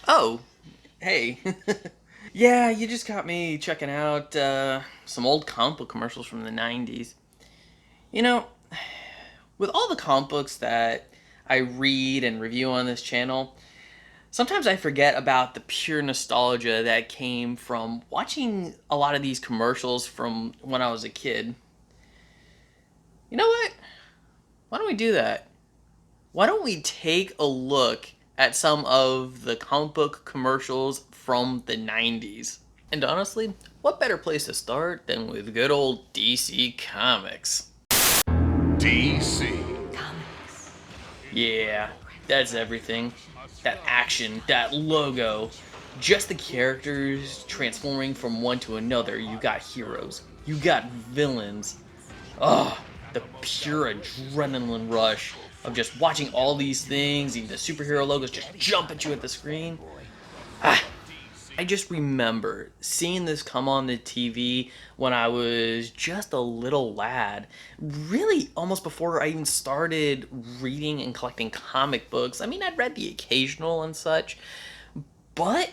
Oh, hey. Yeah, you just got me checking out some old comic book commercials from the 90s. You know, with all the comic books that I read and review on this channel, sometimes I forget about the pure nostalgia that came from watching a lot of these commercials from when I was a kid. You know what? Why don't we do that? Why don't we take a look at some of the comic book commercials from the 90s? And honestly, what better place to start than with good old DC Comics? DC. Yeah, that's everything. That action, that logo, just the characters transforming from one to another. You got heroes, you got villains. Oh, the pure adrenaline rush of just watching all these things, and the superhero logos just jump at you at the screen. Ah, I just remember seeing this come on the TV when I was just a little lad. Really, almost before I even started reading and collecting comic books. I mean, I'd read the occasional and such, but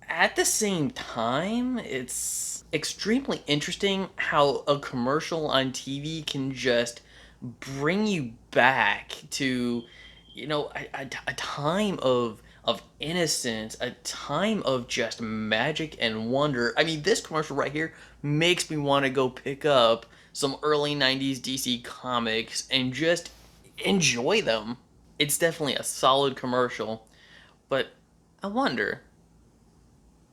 at the same time, it's extremely interesting how a commercial on TV can just bring you back to, a time of innocence, a time of just magic and wonder. I mean, this commercial right here makes me want to go pick up some early 90s DC comics and just enjoy them. It's definitely a solid commercial, but I wonder,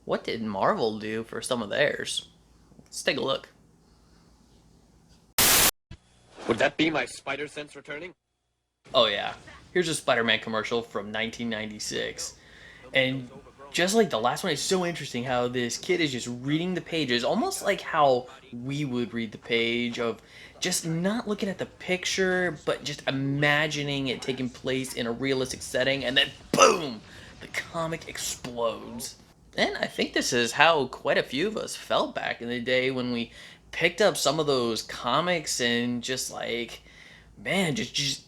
what did Marvel do for some of theirs? Let's take a look. Would that be my spider sense returning? Oh yeah, here's a Spider-Man commercial from 1996. And just like the last one, it's so interesting how this kid is just reading the pages, almost like how we would read the page, of just not looking at the picture, but just imagining it taking place in a realistic setting, and then boom, the comic explodes. And I think this is how quite a few of us felt back in the day when we picked up some of those comics and just like, man, just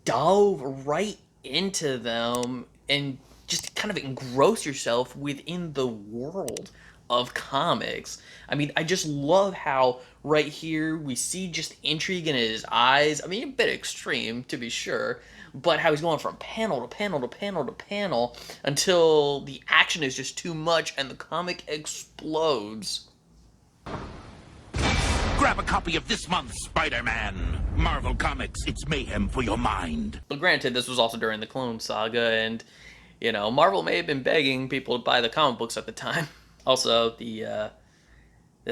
dove right into them and just kind of engross yourself within the world of comics. I mean, I just love how right here we see just intrigue in his eyes. I mean, a bit extreme to be sure, but how he's going from panel to panel to panel to panel until the action is just too much and the comic explodes. Grab a copy of this month's Spider-Man. Marvel Comics, it's mayhem for your mind. But granted, this was also during the Clone Saga, and Marvel may have been begging people to buy the comic books at the time. Also, the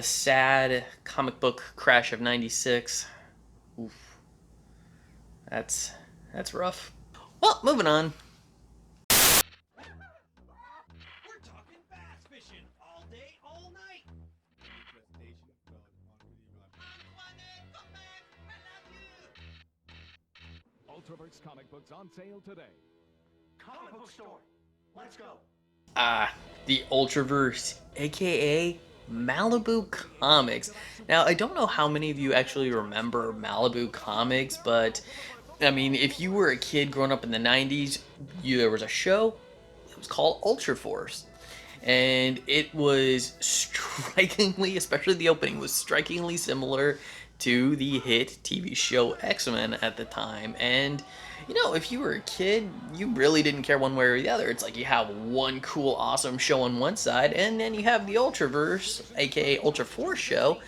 sad comic book crash of '96. Oof, that's rough. Well, moving on. We're talking bass fishing all day, all night. Ultraverse comic books on sale today. Comic book store. Let's go. The Ultraverse, aka Malibu Comics. Now, I don't know how many of you actually remember Malibu Comics, but I mean, if you were a kid growing up in the 90s, there was a show. It was called Ultraforce. And it was strikingly, especially the opening, was strikingly similar to the hit TV show X-Men at the time. And if you were a kid, you really didn't care one way or the other. It's like you have one cool, awesome show on one side, and then you have the Ultraverse, aka Ultra Force show,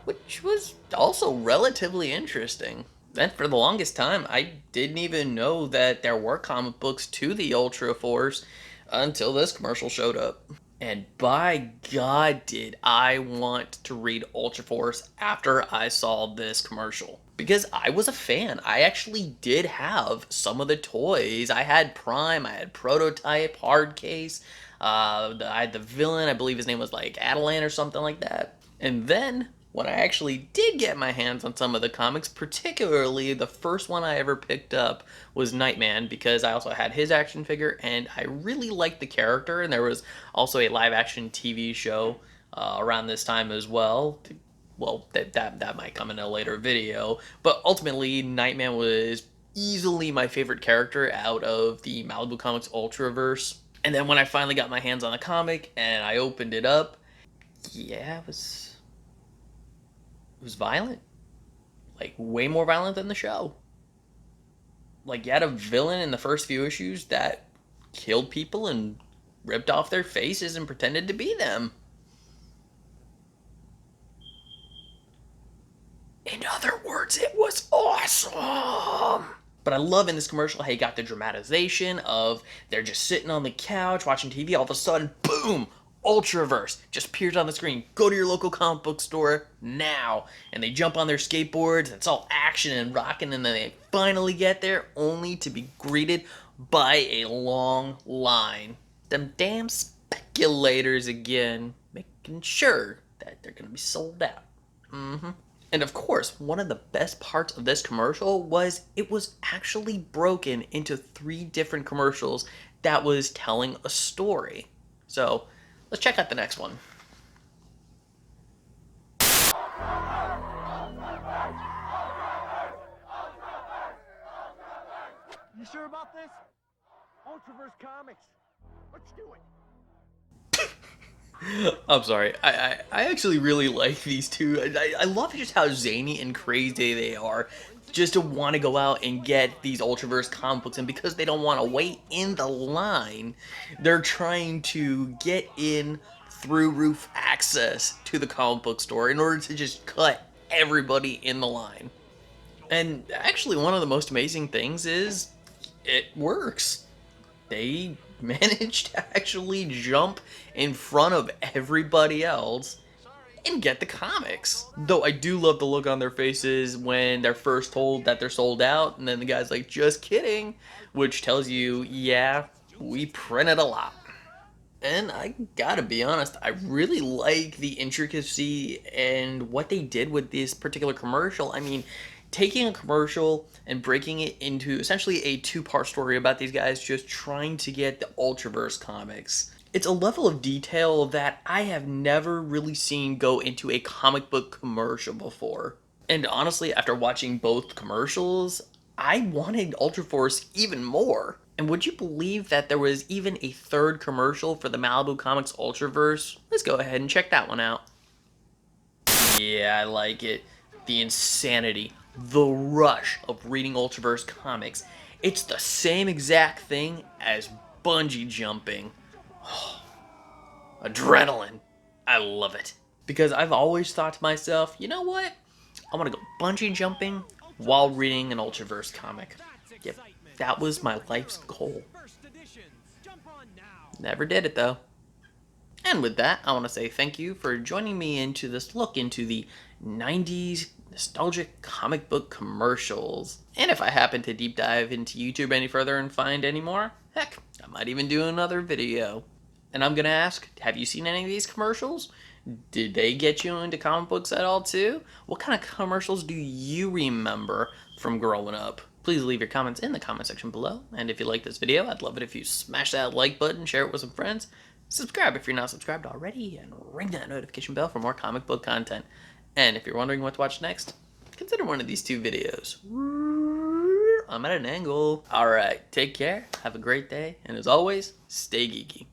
which was also relatively interesting. And for the longest time, I didn't even know that there were comic books to the Ultra Force until this commercial showed up. And by God, did I want to read Ultra Force after I saw this commercial. Because I was a fan. I actually did have some of the toys. I had Prime, I had Prototype, Hardcase, I had the villain, I believe his name was like Atalan or something like that. And then, when I actually did get my hands on some of the comics, particularly the first one I ever picked up was Nightman, because I also had his action figure and I really liked the character, and there was also a live action TV show around this time as well. Well, that might come in a later video, but ultimately Nightman was easily my favorite character out of the Malibu Comics Ultraverse. And then when I finally got my hands on the comic and I opened it up, yeah, it was violent. Like way more violent than the show. Like you had a villain in the first few issues that killed people and ripped off their faces and pretended to be them. In other words, it was awesome. But I love in this commercial how you got the dramatization of they're just sitting on the couch watching TV. All of a sudden, boom, Ultraverse just appears on the screen. Go to your local comic book store now. And they jump on their skateboards. And it's all action and rocking. And then they finally get there only to be greeted by a long line. Them damn speculators again, making sure that they're going to be sold out. And of course, one of the best parts of this commercial was it was actually broken into 3 different commercials that was telling a story. So let's check out the next one. You sure about this? Ultraverse Comics. Let's do it. I'm sorry. I actually really like these two. I love just how zany and crazy they are. Just to want to go out and get these Ultraverse comic books, and because they don't want to wait in the line, they're trying to get in through roof access to the comic book store in order to just cut everybody in the line. And actually, one of the most amazing things is it works. They managed to actually jump in front of everybody else and get the comics. Though I do love the look on their faces when they're first told that they're sold out, and then the guy's like, just kidding, which tells you, yeah, we printed a lot. And I gotta be honest, I really like the intricacy and what they did with this particular commercial. I mean, taking a commercial and breaking it into essentially a 2-part story about these guys just trying to get the Ultraverse comics. It's a level of detail that I have never really seen go into a comic book commercial before. And honestly, after watching both commercials, I wanted Ultraverse even more. And would you believe that there was even a 3rd commercial for the Malibu Comics Ultraverse? Let's go ahead and check that one out. Yeah, I like it. The insanity, the rush of reading Ultraverse comics. It's the same exact thing as bungee jumping. Adrenaline. I love it. Because I've always thought to myself, you know what? I want to go bungee jumping while reading an Ultraverse comic. Yep, that was my life's goal. Never did it though. And with that, I want to say thank you for joining me into this look into the 90s nostalgic comic book commercials. And if I happen to deep dive into YouTube any further and find any more, heck, I might even do another video. And I'm gonna ask, have you seen any of these commercials? Did they get you into comic books at all too? What kind of commercials do you remember from growing up? Please leave your comments in the comment section below. And if you like this video, I'd love it if you smash that like button, share it with some friends, subscribe if you're not subscribed already, and ring that notification bell for more comic book content. And if you're wondering what to watch next, consider one of these 2 videos. I'm at an angle. Alright, take care, have a great day, and as always, stay geeky.